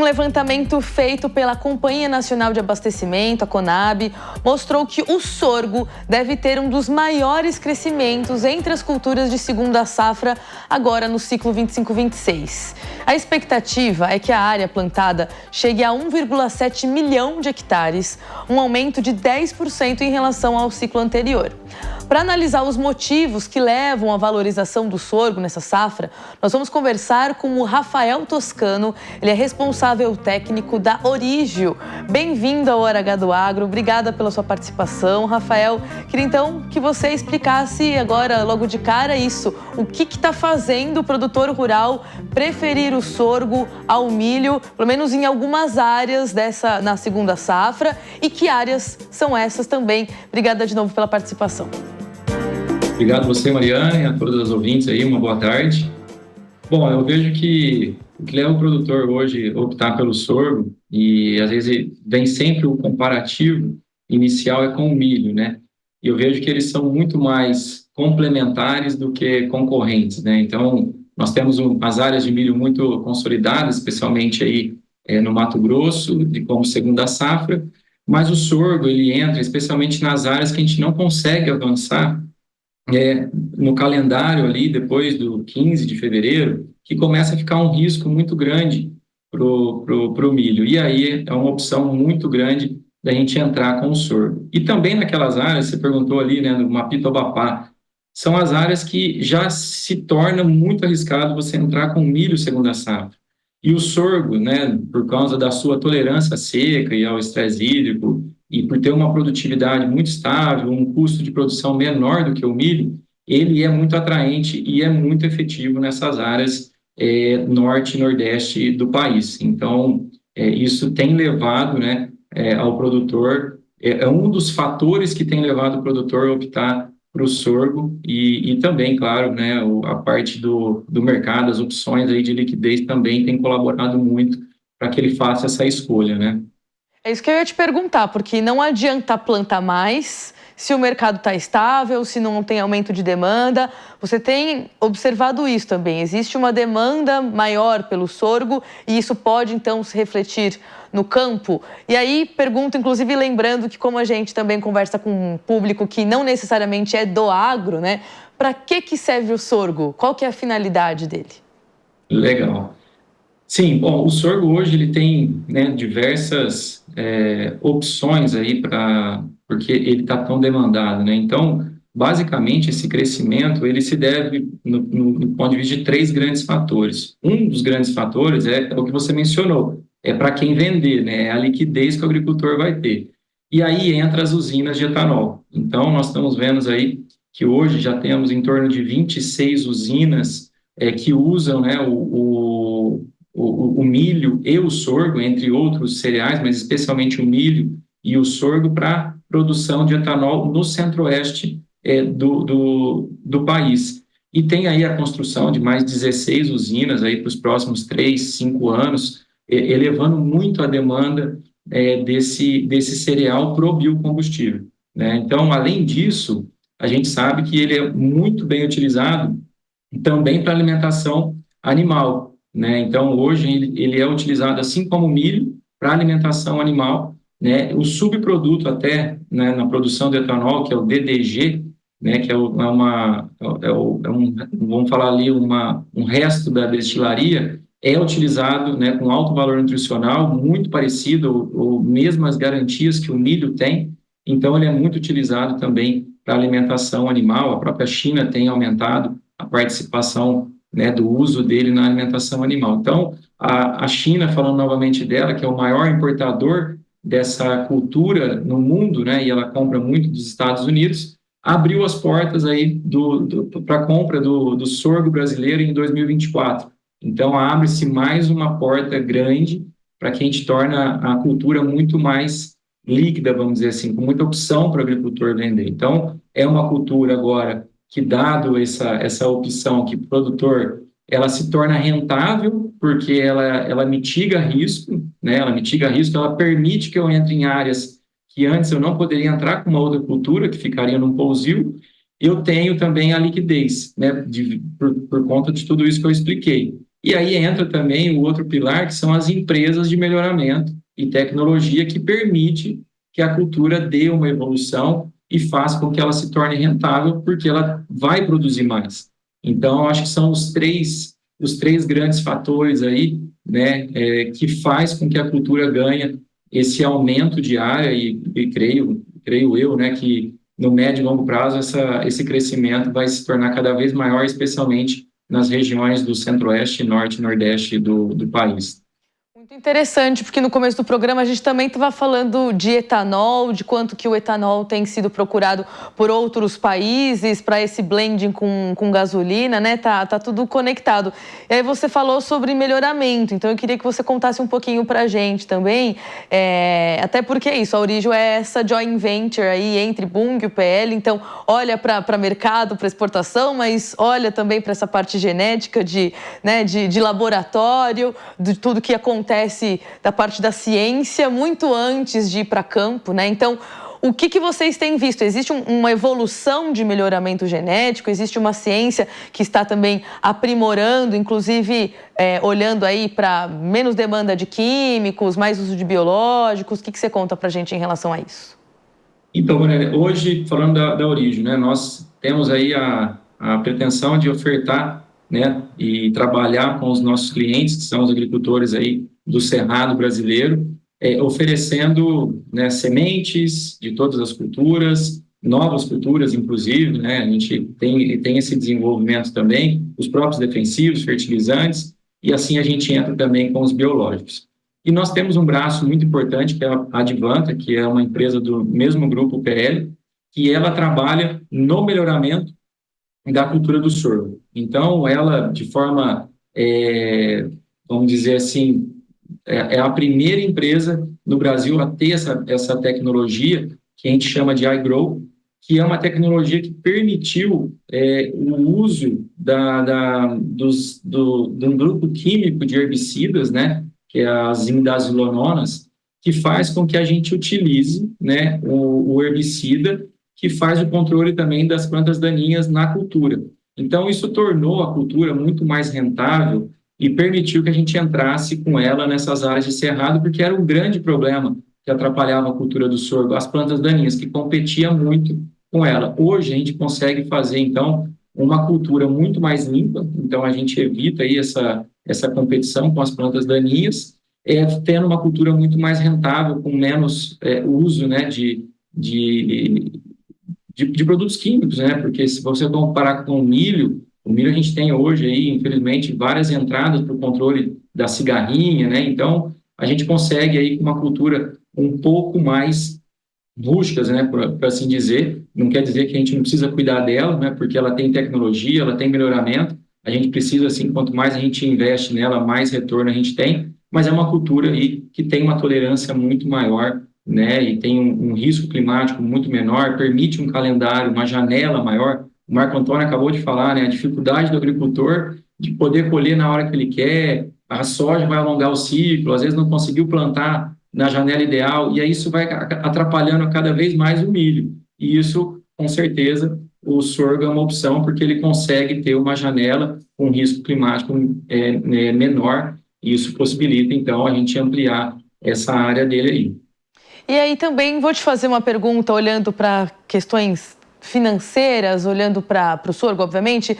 levantamento feito pela Companhia Nacional de Abastecimento, a Conab, mostrou que o sorgo deve ter um dos maiores crescimentos entre as culturas de segunda safra agora no ciclo 25-26. A expectativa é que a área plantada chegue a 1,7 milhão de hectares, um aumento de 10% em relação ao ciclo anterior. Para analisar os motivos que levam à valorização do sorgo nessa safra, nós vamos conversar com o Rafael Toscano. Ele é responsável técnico da Orígeo. Bem-vindo ao Hora H do Agro. Obrigada pela sua participação, Rafael. Queria então que você explicasse agora, logo de cara, isso. O que está fazendo o produtor rural preferir o sorgo ao milho, pelo menos em algumas áreas na segunda safra, e que áreas são essas também? Obrigada de novo pela participação. Obrigado a você, Mariana, e a todos os ouvintes aí, uma boa tarde. Bom, eu vejo que o que leva o produtor hoje a optar pelo sorgo, e às vezes vem sempre o comparativo inicial é com o milho, né? E eu vejo que eles são muito mais complementares do que concorrentes, né? Então, nós temos as áreas de milho muito consolidadas, especialmente aí no Mato Grosso, como segunda safra, mas o sorgo, ele entra especialmente nas áreas que a gente não consegue avançar no calendário ali, depois do 15 de fevereiro, que começa a ficar um risco muito grande pro milho. E aí é uma opção muito grande da gente entrar com o sorgo. E também naquelas áreas, você perguntou ali, né, no Mapitobapá, são as áreas que já se torna muito arriscado você entrar com milho segunda safra. E o sorgo, né, por causa da sua tolerância à seca e ao estresse hídrico, e por ter uma produtividade muito estável, um custo de produção menor do que o milho, ele é muito atraente e é muito efetivo nessas áreas norte e nordeste do país. Então, isso tem levado, né, ao produtor, é um dos fatores que tem levado o produtor a optar para o sorgo e também, claro, né, a parte do mercado, as opções aí de liquidez também tem colaborado muito para que ele faça essa escolha, né? É isso que eu ia te perguntar, porque não adianta plantar mais se o mercado está estável, se não tem aumento de demanda. Você tem observado isso também? Existe uma demanda maior pelo sorgo e isso pode, então, se refletir no campo? E aí, pergunto, inclusive, lembrando que como a gente também conversa com um público que não necessariamente é do agro, né? Para que serve o sorgo? Qual que é a finalidade dele? Legal. Sim, bom, o sorgo hoje ele tem, né, diversas opções aí porque ele está tão demandado, né? Então, basicamente, esse crescimento ele se deve no ponto de vista de três grandes fatores. Um dos grandes fatores é o que você mencionou, é para quem vender, né? É a liquidez que o agricultor vai ter. E aí entra as usinas de etanol. Então, nós estamos vendo aí que hoje já temos em torno de 26 usinas que usam, né, o milho e o sorgo, entre outros cereais, mas especialmente o milho e o sorgo, para produção de etanol no centro-oeste do país. E tem aí a construção de mais 16 usinas aí para os próximos 3, 5 anos, elevando muito a demanda desse cereal para o biocombustível, né? Então, além disso, a gente sabe que ele é muito bem utilizado também para alimentação animal, né? Então, hoje ele é utilizado, assim como o milho, para alimentação animal, né? O subproduto até, né, na produção de etanol, que é o DDG, né, que vamos falar ali, um resto da destilaria, é utilizado, né, com alto valor nutricional, muito parecido, ou mesmas garantias que o milho tem. Então, ele é muito utilizado também para alimentação animal. A própria China tem aumentado a participação, né, do uso dele na alimentação animal. Então, a China, falando novamente dela, que é o maior importador dessa cultura no mundo, né, e ela compra muito dos Estados Unidos, abriu as portas aí para a compra do sorgo brasileiro em 2024. Então, abre-se mais uma porta grande para que a gente torne a cultura muito mais líquida, vamos dizer assim, com muita opção para o agricultor vender. Então, é uma cultura agora que, dado essa opção que o produtor, ela se torna rentável, porque ela mitiga risco, né? Ela mitiga risco, ela permite que eu entre em áreas que antes eu não poderia entrar com uma outra cultura, que ficaria num pousio. Eu tenho também a liquidez, né? Por conta de tudo isso que eu expliquei. E aí entra também o outro pilar, que são as empresas de melhoramento e tecnologia, que permite que a cultura dê uma evolução e faça com que ela se torne rentável, porque ela vai produzir mais. Então, acho que são os três grandes fatores aí, né, que faz com que a cultura ganhe esse aumento de área e creio eu, né, que no médio e longo prazo esse crescimento vai se tornar cada vez maior, especialmente nas regiões do centro-oeste, norte e nordeste do país. Muito interessante, porque no começo do programa a gente também estava falando de etanol, de quanto que o etanol tem sido procurado por outros países para esse blending com gasolina, né? Tá tudo conectado. E aí você falou sobre melhoramento, então eu queria que você contasse um pouquinho para a gente também, até porque é isso, a Aurijo é essa joint venture aí entre Bunge e o PL, então olha para mercado, para exportação, mas olha também para essa parte genética de laboratório, de tudo que acontece da parte da ciência muito antes de ir para campo, né? Então, o que vocês têm visto? Existe uma evolução de melhoramento genético? Existe uma ciência que está também aprimorando, inclusive olhando aí para menos demanda de químicos, mais uso de biológicos? O que você conta para a gente em relação a isso? Então, hoje, falando da Aurijo, né, nós temos aí a pretensão de ofertar, né, e trabalhar com os nossos clientes, que são os agricultores aí do Cerrado brasileiro, oferecendo, né, sementes de todas as culturas, novas culturas, inclusive, né, a gente tem esse desenvolvimento também, os próprios defensivos, fertilizantes, e assim a gente entra também com os biológicos. E nós temos um braço muito importante, que é a Advanta, que é uma empresa do mesmo grupo PL, que ela trabalha no melhoramento da cultura do sorgo. Então, ela, de forma, vamos dizer assim, é a primeira empresa no Brasil a ter essa tecnologia, que a gente chama de iGrow, que é uma tecnologia que permitiu o uso de um grupo químico de herbicidas, né, que é as imidazolonas, que faz com que a gente utilize, né, o herbicida, que faz o controle também das plantas daninhas na cultura. Então, isso tornou a cultura muito mais rentável e permitiu que a gente entrasse com ela nessas áreas de cerrado, porque era um grande problema que atrapalhava a cultura do sorgo, as plantas daninhas, que competia muito com ela. Hoje, a gente consegue fazer, então, uma cultura muito mais limpa, então a gente evita aí essa competição com as plantas daninhas, tendo uma cultura muito mais rentável, com menos uso, né, de produtos químicos, né? Porque se você comparar com o milho a gente tem hoje aí, infelizmente, várias entradas para o controle da cigarrinha, né? Então, a gente consegue aí com uma cultura um pouco mais rústicas, né, por assim dizer. Não quer dizer que a gente não precisa cuidar dela, né, porque ela tem tecnologia, ela tem melhoramento. A gente precisa, assim, quanto mais a gente investe nela, mais retorno a gente tem. Mas é uma cultura aí que tem uma tolerância muito maior, né, e tem um risco climático muito menor, permite um calendário, uma janela maior. O Marco Antônio acabou de falar, né, a dificuldade do agricultor de poder colher na hora que ele quer, a soja vai alongar o ciclo, às vezes não conseguiu plantar na janela ideal, e aí isso vai atrapalhando cada vez mais o milho. E isso, com certeza, o sorgo é uma opção, porque ele consegue ter uma janela com risco climático menor, e isso possibilita, então, a gente ampliar essa área dele aí. E aí também vou te fazer uma pergunta, olhando para questões financeiras, olhando para o sorgo, obviamente,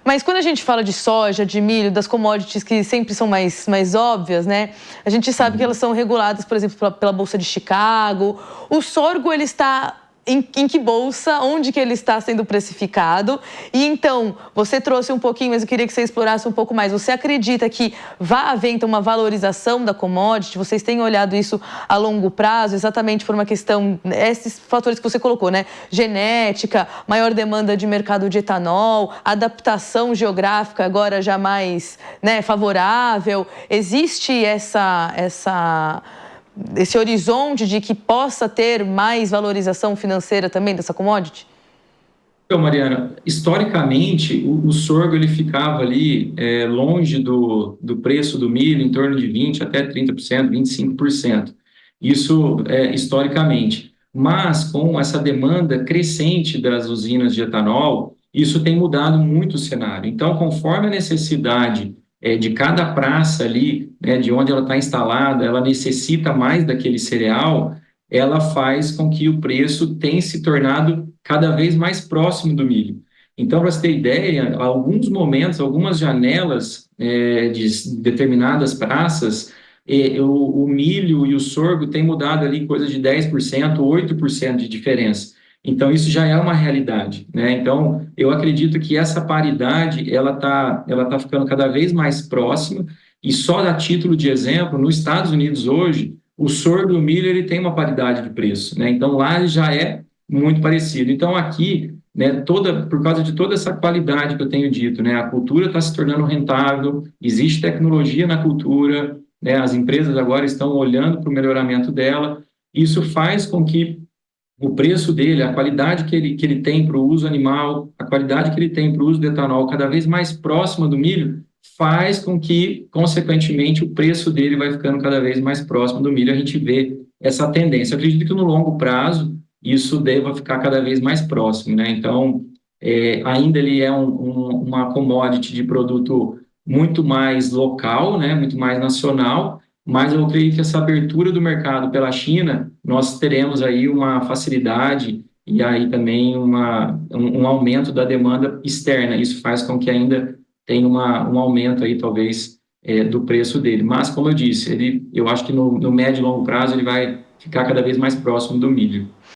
mas quando a gente fala de soja, de milho, das commodities que sempre são mais óbvias, né? A gente sabe que elas são reguladas, por exemplo, pela Bolsa de Chicago. O sorgo, ele está em que bolsa, onde que ele está sendo precificado? E então, você trouxe um pouquinho, mas eu queria que você explorasse um pouco mais. Você acredita que vai haver, então, uma valorização da commodity? Vocês têm olhado isso a longo prazo, exatamente por uma questão, esses fatores que você colocou, né? Genética, maior demanda de mercado de etanol, adaptação geográfica agora já mais, né, favorável. Existe esse horizonte de que possa ter mais valorização financeira também dessa commodity? Então, Mariana, historicamente, o sorgo ele ficava ali longe do preço do milho, em torno de 20% até 30%, 25%. Isso historicamente. Mas, com essa demanda crescente das usinas de etanol, isso tem mudado muito o cenário. Então, conforme a necessidade de cada praça ali, né, de onde ela está instalada, ela necessita mais daquele cereal, ela faz com que o preço tenha se tornado cada vez mais próximo do milho. Então, para você ter ideia, alguns momentos, algumas janelas de determinadas praças, o milho e o sorgo têm mudado ali coisa de 10%, 8% de diferença. Então, isso já é uma realidade, né? Então, eu acredito que essa paridade, ela tá ficando cada vez mais próxima, e só a título de exemplo, nos Estados Unidos hoje, o sorgo e o milho, ele tem uma paridade de preço, né? Então, lá ele já é muito parecido. Então, aqui, né, por causa de toda essa qualidade que eu tenho dito, né, a cultura está se tornando rentável, existe tecnologia na cultura, né, as empresas agora estão olhando para o melhoramento dela, isso faz com que o preço dele, a qualidade que ele tem para o uso animal, a qualidade que ele tem para o uso do etanol cada vez mais próxima do milho, faz com que, consequentemente, o preço dele vai ficando cada vez mais próximo do milho. A gente vê essa tendência. Eu acredito que no longo prazo isso deva ficar cada vez mais próximo, né? Então, ainda ele é uma commodity de produto muito mais local, né? Muito mais nacional, mas eu creio que essa abertura do mercado pela China, nós teremos aí uma facilidade e aí também um aumento da demanda externa. Isso faz com que ainda tenha um aumento aí, talvez, do preço dele. Mas, como eu disse, eu acho que no médio e longo prazo ele vai ficar cada vez mais próximo do milho.